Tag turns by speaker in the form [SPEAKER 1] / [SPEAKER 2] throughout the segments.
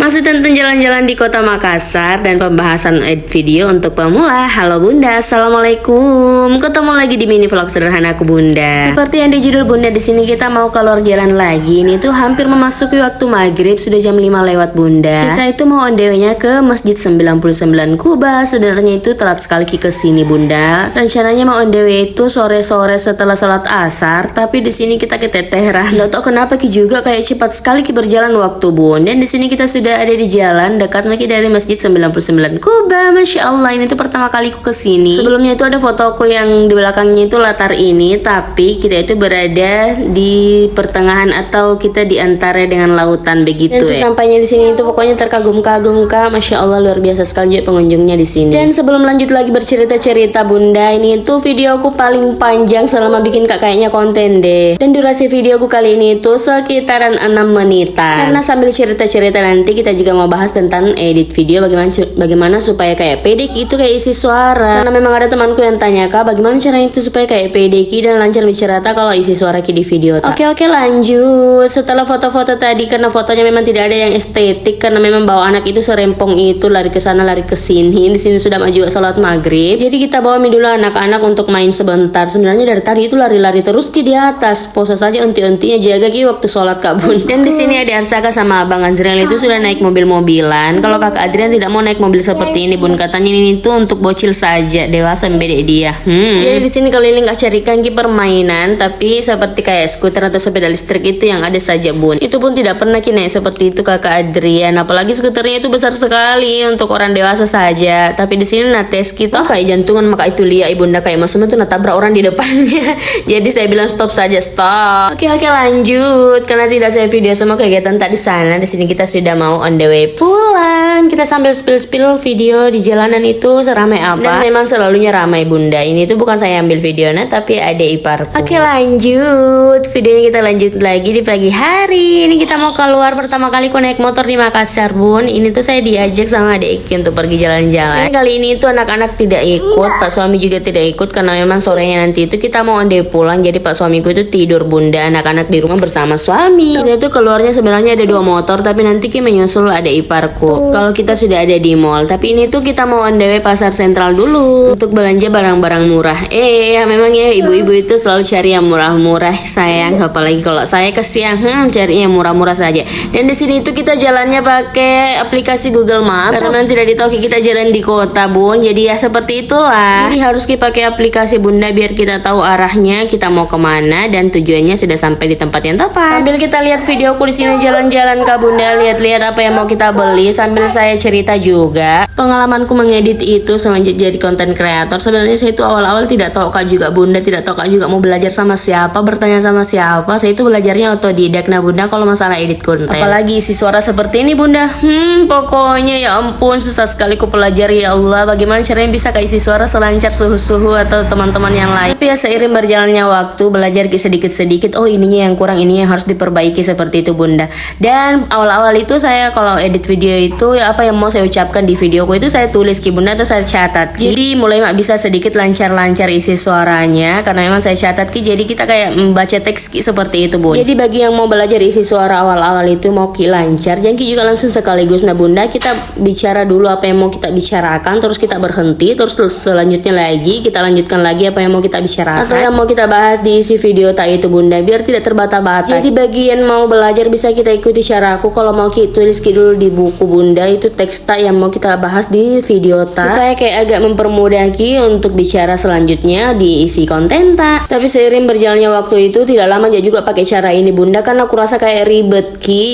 [SPEAKER 1] Masih tentang jalan-jalan di kota Makassar dan pembahasan video untuk pemula. Halo Bunda, Assalamualaikum. Ketemu lagi di mini vlog sederhanaku Bunda. Seperti yang di judul Bunda, di sini kita mau keluar jalan lagi. Ini tuh hampir memasuki waktu maghrib, sudah jam 5 lewat Bunda. Kita itu mau on the way-nya ke Masjid 99 Kuba. Sebenarnya itu telat sekali ke sini Bunda. Rencananya mau on the way itu sore-sore setelah sholat asar, tapi di sini kita keteteran. Nggak tahu kenapa juga kayak cepat sekali berjalan waktu Bun. Dan di sini kita sudah ada di jalan dekat dari Masjid 99 Kuba. Masya Allah, ini tuh pertama kali ku kesini. Sebelumnya itu ada fotoku yang di belakangnya itu latar ini, tapi kita itu berada di pertengahan atau kita di antara dengan lautan begitu. Dan sesampainya di sini itu pokoknya terkagum-kagum Kak. Masya Allah, luar biasa sekali juga pengunjungnya di sini. Dan sebelum lanjut lagi bercerita-cerita Bunda, ini tuh videoku paling panjang selama bikin Kak kayaknya konten deh. Dan durasi videoku kali ini itu sekitaran 6 menitan. Karena sambil cerita-cerita nanti kita juga mau bahas tentang edit video, bagaimana supaya kayak PDK itu kayak isi suara. Karena memang ada temanku yang tanya, Kak, bagaimana caranya itu supaya kayak PDK dan lancar bicara kalau isi suara di video. Oke, lanjut. Setelah foto-foto tadi, karena fotonya memang tidak ada yang estetik, karena memang bawa anak itu serempong itu lari ke sana lari ke sini. Di sini sudah maju salat maghrib. Jadi kita bawa dulu anak-anak untuk main sebentar. Sebenarnya dari tadi itu lari-lari terus di atas. Pose saja enti-entinya jaga waktu sholat Kak Bun. Dan di sini ada Arsaka sama Abang Azriel itu sudah naik mobil-mobilan. Kalau Kakak Adrian tidak mau naik mobil seperti ini Bun, katanya ini tuh untuk bocil saja, dewasa bedek dia. Jadi di sini keliling Kak carikan permainan, tapi seperti kayak skuter atau sepeda listrik itu yang ada saja Bun. Itu pun tidak pernah naik seperti itu Kakak Adrian. Apalagi skuternya itu besar sekali untuk orang dewasa saja. Tapi di sini nates kita kayak jantungan, maka itu lihat ibunda kayak maksudnya tuh natabrak orang di depannya. Jadi saya bilang stop saja, stop. Oke, lanjut. Karena tidak saya video semua kegiatan tadi sana. Di sini kita sudah mau on the way pulang. Kita sambil spill video di jalanan itu seramai apa. Dan memang selalunya ramai Bunda. Ini tuh bukan saya ambil videonya, tapi ada iparku. Oke, lanjut. Videonya kita lanjut lagi di pagi hari. Ini kita mau keluar pertama kali naik motor di Makassar Bun. Ini tuh saya diajak sama adik Iki untuk pergi jalan-jalan. Dan kali ini tuh anak-anak tidak ikut, Pak suami juga tidak ikut karena memang sorenya nanti itu kita mau on the way pulang. Jadi Pak suamiku itu tidur Bunda, anak-anak di rumah bersama suami. Kita tuh keluarnya sebenarnya ada 2 motor, tapi nanti Ki menyusul ada iparku. Kalau kita sudah ada di mall, tapi ini tuh kita mau on the way pasar sentral dulu untuk belanja barang-barang murah. Ya memang ya ibu-ibu itu selalu cari yang murah-murah sayang, apalagi kalau saya kesiang cari yang murah-murah saja. Dan di sini itu kita jalannya pakai aplikasi Google Maps karena memang tidak ditahu kita jalan di kota Bun. Jadi ya seperti itulah. Jadi harus kita pakai aplikasi Bunda biar kita tahu arahnya, kita mau kemana dan tujuannya sudah sampai di tempat yang tepat. Sambil kita lihat videoku di sini jalan-jalan Kak Bunda, lihat-lihat apa yang mau kita beli sambil saya cerita juga pengalamanku mengedit itu semenjak jadi konten kreator. Sebenarnya saya itu awal-awal tidak tahu Kak juga Bunda, tidak tahu Kak juga mau belajar sama siapa, bertanya sama siapa. Saya itu belajarnya otodidak nah Bunda kalau masalah edit konten. Apalagi isi suara seperti ini Bunda. Pokoknya ya ampun susah sekali ku pelajari ya Allah. Bagaimana caranya bisa kayak isi suara selancar suhu-suhu atau teman-teman yang lain. Tapi ya seiring berjalannya waktu belajar sedikit-sedikit. Oh ininya yang kurang, ininya yang harus diperbaiki seperti itu Bunda. Dan awal-awal itu saya kalau edit video itu ya apa yang mau saya ucapkan di videoku itu saya tulis Bunda atau saya catat. Jadi mulai bisa sedikit lancar-lancar isi suaranya karena memang saya catat jadi kita kayak membaca teks seperti itu Bun. Jadi bagi yang mau belajar isi suara awal-awal itu mau lancar, jangan juga langsung sekaligus nah Bunda, kita bicara dulu apa yang mau kita bicarakan, terus kita berhenti, terus selanjutnya lagi kita lanjutkan lagi apa yang mau kita bicarakan atau yang mau kita bahas di isi video tak itu Bunda, biar tidak terbata-bata. Jadi bagian mau belajar bisa kita ikuti caraku. Kalau mau tulis dulu di buku Bunda itu teks tak yang mau kita bahas di video tak, supaya kayak agak mempermudah untuk bicara selanjutnya di isi konten tak. Tapi seiring berjalannya waktu itu tidak lama juga pakai cara ini Bunda, karena aku rasa kayak ribet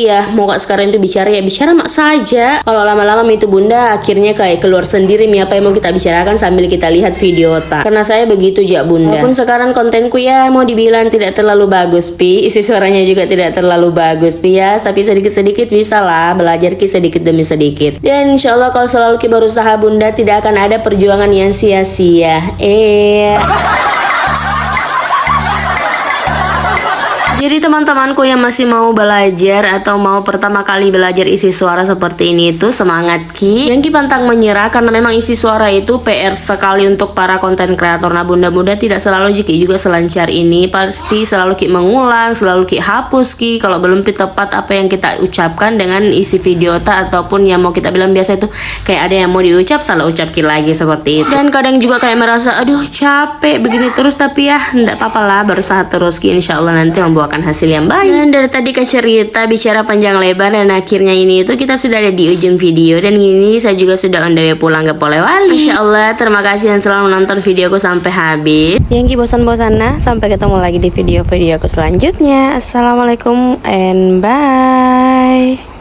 [SPEAKER 1] ya mau Kak sekarang itu bicara ya bicara mak saja. Kalau lama-lama itu Bunda akhirnya kayak keluar sendiri apa yang mau kita bicarakan sambil kita lihat video tak. Karena saya begitu Bunda. Walaupun sekarang kontenku ya mau dibilang tidak terlalu bagus isi suaranya juga tidak terlalu bagus ya, tapi sedikit-sedikit bisa lah belajar sedikit demi sedikit. Dan insyaallah kalau selalu berusaha Bunda tidak akan ada perjuangan yang sia-sia. Jadi teman-temanku yang masih mau belajar atau mau pertama kali belajar isi suara seperti ini itu semangat Ki. Yang Ki pantang menyerah karena memang isi suara itu PR sekali untuk para konten kreator. Nah bunda-bunda tidak selalu Ki juga selancar ini. Pasti selalu Ki mengulang, selalu Ki hapus Ki kalau belum tepat apa yang kita ucapkan dengan isi video ataupun yang mau kita bilang biasa itu kayak ada yang mau diucap salah ucap Ki lagi seperti itu. Dan kadang juga kayak merasa aduh capek begini terus, tapi ya enggak apa-apa lah, berusaha terus Ki, insya Allah nanti membuahkan hasil yang baik. Dan dari tadi ke cerita bicara panjang lebar dan akhirnya ini itu kita sudah ada di ujung video dan ini saya juga sudah on the way pulang ke Polewali. Insya Allah terima kasih yang selalu menonton videoku sampai habis. Yang Ki bosan-bosan nah, sampai ketemu lagi di video-videoku selanjutnya. Assalamualaikum and bye.